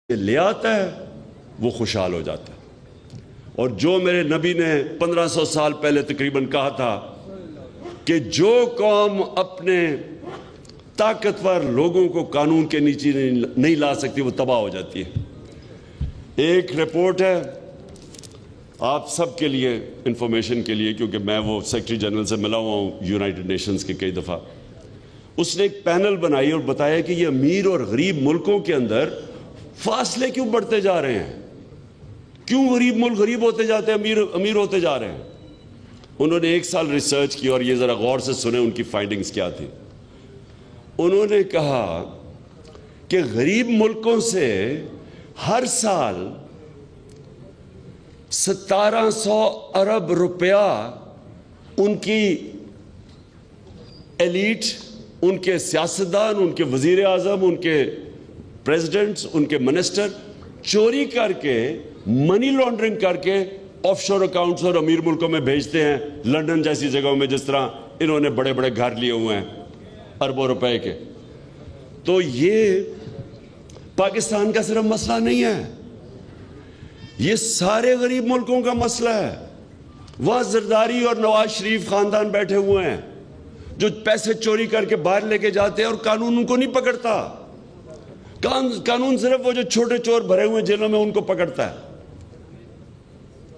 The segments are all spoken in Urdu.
لے آتا ہے وہ خوشحال ہو جاتا ہے. اور جو میرے نبی نے 1500 سال پہلے تقریباً کہا تھا کہ جو قوم اپنے طاقتور لوگوں کو قانون کے نیچے نہیں لا سکتی وہ تباہ ہو جاتی ہے. ایک رپورٹ ہے آپ سب کے لیے انفارمیشن کے لیے، کیونکہ میں وہ سیکرٹری جنرل سے ملا ہوا ہوں یونائٹڈ نیشنز کے کئی دفعہ. اس نے ایک پینل بنائی اور بتایا کہ یہ امیر اور غریب ملکوں کے اندر فاصلے کیوں بڑھتے جا رہے ہیں، کیوں غریب ملک غریب ہوتے جاتے ہیں، امیر ہوتے جا رہے ہیں. انہوں نے 1 سال ریسرچ کی اور یہ ذرا غور سے سنیں ان کی فائنڈنگز کیا تھی. انہوں نے کہا کہ غریب ملکوں سے ہر سال 1700 ارب روپیہ ان کی ایلیٹ، ان کے سیاستدان، ان کے وزیر اعظم، ان کے پریزیڈنٹس، ان کے منسٹر چوری کر کے، منی لانڈرنگ کر کے آف شور اکاؤنٹس اور امیر ملکوں میں بھیجتے ہیں، لندن جیسی جگہوں میں، جس طرح انہوں نے بڑے بڑے گھر لیے ہوئے ہیں اربوں روپے کے. تو یہ پاکستان کا صرف مسئلہ نہیں ہے، یہ سارے غریب ملکوں کا مسئلہ ہے. وہاں زرداری اور نواز شریف خاندان بیٹھے ہوئے ہیں جو پیسے چوری کر کے باہر لے کے جاتے ہیں اور قانون ان کو نہیں پکڑتا. قانون صرف وہ جو چھوٹے چور بھرے ہوئے جیلوں میں ان کو پکڑتا ہے،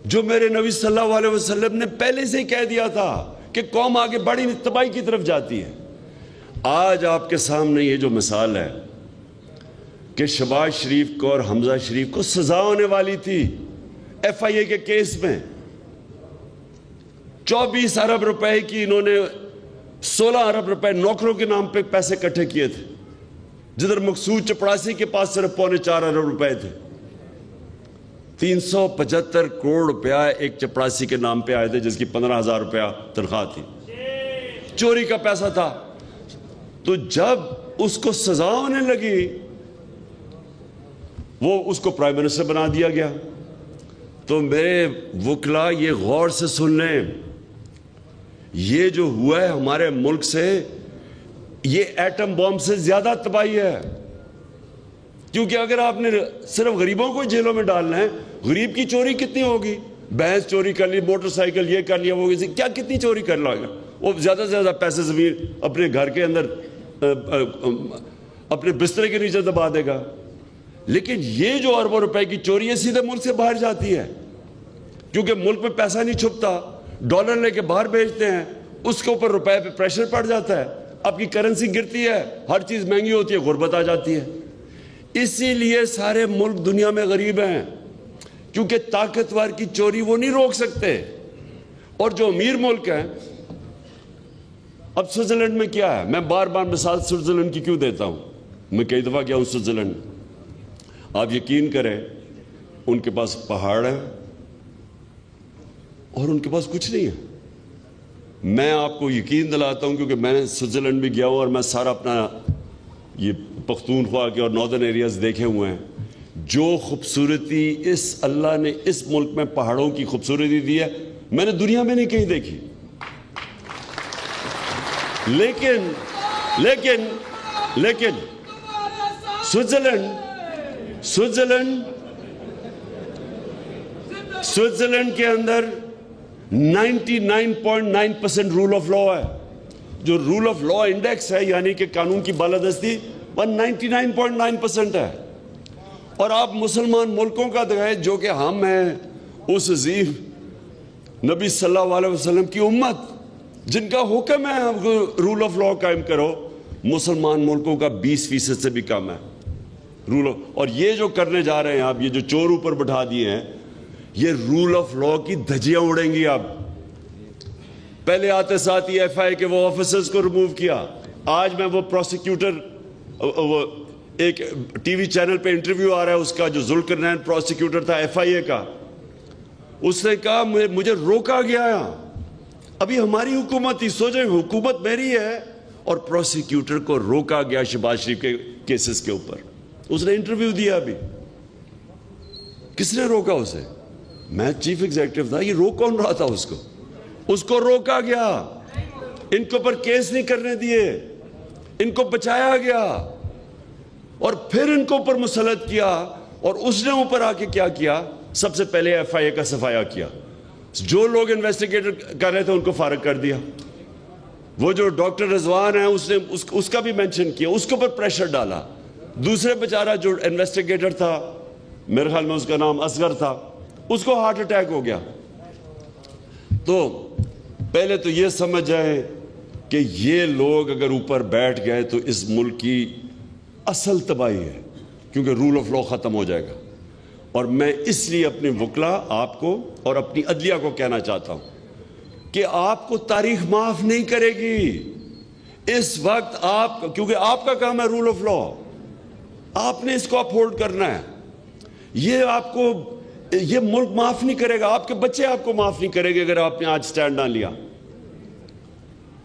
جو میرے نبی صلی اللہ علیہ وسلم نے پہلے سے ہی کہہ دیا تھا کہ قوم آگے بڑی تباہی کی طرف جاتی ہے. آج آپ کے سامنے یہ جو مثال ہے کہ شہباز شریف کو اور حمزہ شریف کو سزا ہونے والی تھی ایف آئی اے کے کیس میں، 24 ارب روپے کی انہوں نے 16 ارب روپے نوکروں کے نام پہ پیسے اکٹھے کیے تھے، جدھر مقصود چپڑاسی کے پاس صرف 4.25 ارب روپے تھے. 375 کروڑ روپیہ ایک چپڑاسی کے نام پہ آئے تھے جس کی 15,000 روپیہ تنخواہ تھی، چوری کا پیسہ تھا. تو جب اس کو سزا ہونے لگی وہ اس کو پرائم منسٹر بنا دیا گیا. تو میرے وکلا یہ غور سے سن لیں، یہ جو ہوا ہے ہمارے ملک سے یہ ایٹم بم سے زیادہ تباہی ہے. کیونکہ اگر آپ نے صرف غریبوں کو جیلوں میں ڈالنا ہے، غریب کی چوری کتنی ہوگی؟ بھینس چوری کر لی، موٹر سائیکل یہ کر لیا، وہ کیا کتنی چوری کر لے گا وہ؟ زیادہ سے زیادہ پیسے زمین اپنے گھر کے اندر اپنے بسترے کے نیچے دبا دے گا. لیکن یہ جو اربوں روپے کی چوری ہے سیدھے ملک سے باہر جاتی ہے، کیونکہ ملک میں پیسہ نہیں چھپتا، ڈالر لے کے باہر بھیجتے ہیں، اس کے اوپر روپے پہ پریشر پڑ جاتا ہے، آپ کی کرنسی گرتی ہے، ہر چیز مہنگی ہوتی ہے، غربت آ جاتی ہے. اسی لیے سارے ملک دنیا میں غریب ہیں، کیونکہ طاقتور کی چوری وہ نہیں روک سکتے. اور جو امیر ملک ہیں، اب سوئٹزرلینڈ میں کیا ہے، میں بار بار مثال سوئٹزرلینڈ کی کیوں دیتا ہوں، میں کئی دفعہ گیا ہوں سوئٹزرلینڈ. آپ یقین کریں ان کے پاس پہاڑ ہے اور ان کے پاس کچھ نہیں ہے. میں آپ کو یقین دلاتا ہوں کیونکہ میں نے سوئٹزرلینڈ بھی گیا ہوں اور میں سارا اپنا یہ پختونخوا کے اور ناردرن ایریاز دیکھے ہوئے ہیں. جو خوبصورتی اس اللہ نے اس ملک میں پہاڑوں کی خوبصورتی دی ہے میں نے دنیا میں نہیں کہیں دیکھی. لیکن سوئٹزرلینڈ کے اندر 99.9% رول آف لا ہے. جو رول آف لا انڈیکس ہے یعنی کہ قانون کی بالادستی 99.9% ہے. اور آپ مسلمان ملکوں کا دیکھیں جو کہ ہم ہیں اس عظیم نبی صلی اللہ علیہ وسلم کی امت جن کا حکم ہے رول آف لا قائم کرو، مسلمان ملکوں کا 20% سے بھی کم ہے رول آف. اور یہ جو کرنے جا رہے ہیں آپ، یہ جو چور اوپر بٹھا دیے ہیں، یہ رول آف لا کی دھجیاں اڑیں گی. اب پہلے آتے ساتھ ہی ایف آئی کے وہ آفیسرز کو ریموو کیا. آج میں وہ پروسیکیوٹر، وہ ایک ٹی وی چینل پہ انٹرویو آ رہا ہے اس کا، جو ذوالقرنین پروسیکیوٹر تھا ایف آئی اے کا، اس نے کہا مجھے روکا گیا. ابھی ہماری حکومت تھی، سوچیں حکومت میری ہے اور پروسیکیوٹر کو روکا گیا شہباز شریف کے کیسز کے اوپر. اس نے انٹرویو دیا. ابھی کس نے روکا اسے؟ میں چیف ایگزیکٹو تھا. یہ روک کون رہا تھا اس کو روکا گیا. ان کے اوپر کیس نہیں کرنے دیے، ان کو بچایا گیا اور پھر ان کو اوپر مسلط کیا اور اس نے اوپر آ کے کیا کیا؟ سب سے پہلے ایف آئی اے کا صفایا کیا. جو لوگ انویسٹیگیٹ کر رہے تھے ان کو فارغ کر دیا. وہ جو ڈاکٹر رضوان ہے اس نے اس کا بھی مینشن کیا, اس کے اوپر پریشر ڈالا. دوسرے بیچارہ جو انویسٹیگیٹر تھا, میرے خیال میں اس کا نام اصغر تھا, اس کو ہارٹ اٹیک ہو گیا. تو پہلے تو یہ سمجھ جائیں کہ یہ لوگ اگر اوپر بیٹھ گئے تو اس ملک کی اصل تباہی ہے, کیونکہ رول آف لا ختم ہو جائے گا. اور میں اس لیے اپنے وکلا آپ کو اور اپنی عدلیہ کو کہنا چاہتا ہوں کہ آپ کو تاریخ معاف نہیں کرے گی اس وقت. آپ, کیونکہ آپ کا کام ہے رول آف لا, آپ نے اس کو اپہولڈ کرنا ہے. یہ آپ کو, یہ ملک معاف نہیں کرے گا, آپ کے بچے آپ کو معاف نہیں کرے گے اگر آپ نے آج سٹینڈ نہ لیا.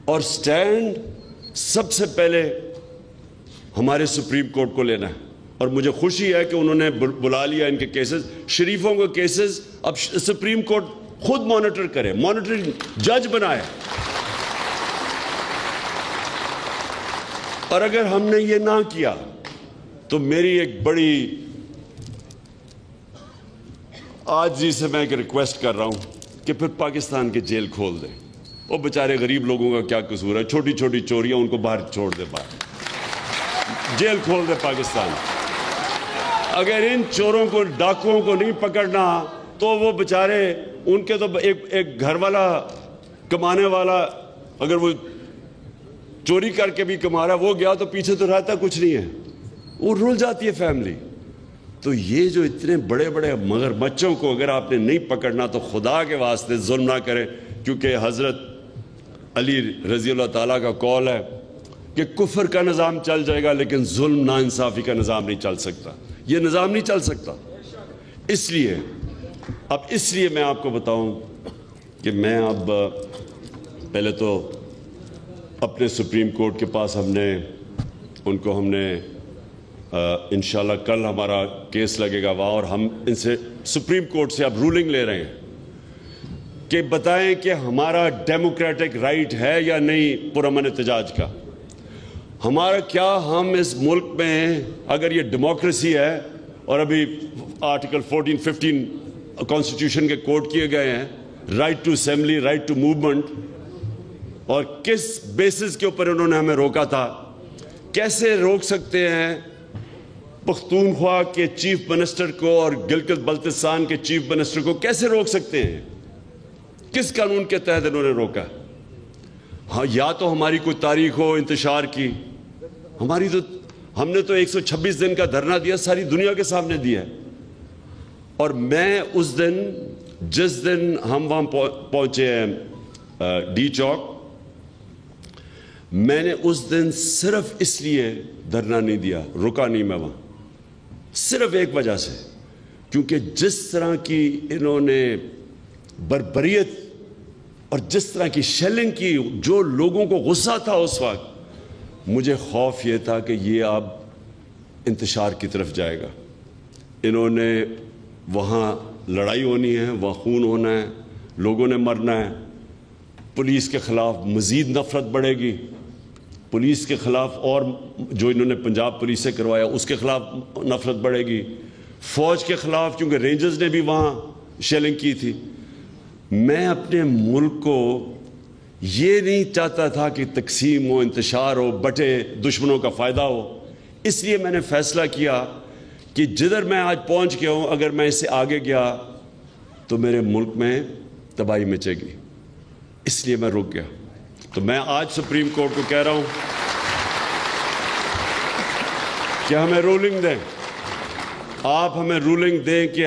اور سٹینڈ سب سے پہلے ہمارے سپریم کورٹ کو لینا ہے. اور مجھے خوشی ہے کہ انہوں نے بلا لیا ان کے کیسز, شریفوں کے کیسز اب سپریم کورٹ خود مانیٹر کرے, مانیٹرنگ جج بنائے. اور اگر ہم نے یہ نہ کیا تو میری ایک بڑی عاجزی سے میں ایک ریکویسٹ کر رہا ہوں کہ پھر پاکستان کے جیل کھول دیں. وہ بیچارے غریب لوگوں کا کیا قصور ہے, چھوٹی چھوٹی چوریاں ان کو باہر چھوڑ دے, باہر جیل کھول دے پاکستان. اگر ان چوروں کو, ڈاکوؤں کو نہیں پکڑنا تو وہ بیچارے, ان کے تو ایک گھر والا کمانے والا اگر وہ چوری کر کے بھی کما رہا ہے, وہ گیا تو پیچھے تو رہتا کچھ نہیں ہے, وہ رل جاتی ہے فیملی. تو یہ جو اتنے بڑے بڑے مگرمچھوں کو اگر آپ نے نہیں پکڑنا تو خدا کے واسطے ظلم نہ کریں, کیونکہ حضرت علی رضی اللہ تعالیٰ کا قول ہے کہ کفر کا نظام چل جائے گا لیکن ظلم ناانصافی کا نظام نہیں چل سکتا. یہ نظام نہیں چل سکتا. اس لیے میں آپ کو بتاؤں کہ میں اب پہلے تو اپنے سپریم کورٹ کے پاس ہم نے انشاءاللہ کل ہمارا کیس لگے گا وہاں, اور ہم ان سے سپریم کورٹ سے اب رولنگ لے رہے ہیں کہ بتائیں کہ ہمارا ڈیموکریٹک رائٹ ہے یا نہیں پرامن احتجاج کا. ہمارا کیا, ہم اس ملک میں اگر یہ ڈیموکریسی ہے اور ابھی آرٹیکل 14-15 کانسٹیٹیوشن کے کوٹ کیے گئے ہیں, right to assembly, right to movement, اور کس بیسس کے اوپر انہوں نے ہمیں روکا تھا, کیسے روک سکتے ہیں پختونخوا کے چیف منسٹر کو اور گلگت بلتستان کے چیف منسٹر کو کیسے روک سکتے ہیں؟ کس قانون کے تحت انہوں نے روکا؟ ہاں, یا تو ہماری کوئی تاریخ ہو انتشار کی, ہماری تو ہم نے تو 126 دن کا دھرنا دیا, ساری دنیا کے سامنے دیا ہے. اور میں اس دن, جس دن ہم وہاں پہنچے ہیں ڈی چوک, میں نے اس دن صرف اس لیے دھرنا نہیں دیا, رکا نہیں میں وہاں, صرف ایک وجہ سے, کیونکہ جس طرح کی انہوں نے بربریت اور جس طرح کی شیلنگ کی, جو لوگوں کو غصہ تھا اس وقت, مجھے خوف یہ تھا کہ یہ اب انتشار کی طرف جائے گا. انہوں نے وہاں لڑائی ہونی ہے, وہاں خون ہونا ہے, لوگوں نے مرنا ہے, پولیس کے خلاف مزید نفرت بڑھے گی, پولیس کے خلاف اور جو انہوں نے پنجاب پولیس سے کروایا اس کے خلاف نفرت بڑھے گی, فوج کے خلاف, کیونکہ رینجرز نے بھی وہاں شیلنگ کی تھی. میں اپنے ملک کو یہ نہیں چاہتا تھا کہ تقسیم ہو, انتشار ہو, بٹے, دشمنوں کا فائدہ ہو. اس لیے میں نے فیصلہ کیا کہ جدھر میں آج پہنچ گیا ہوں, اگر میں اس سے آگے گیا تو میرے ملک میں تباہی مچے گی. اس لیے میں رک گیا. تو میں آج سپریم کورٹ کو کہہ رہا ہوں کہ ہمیں رولنگ دیں, آپ ہمیں رولنگ دیں کہ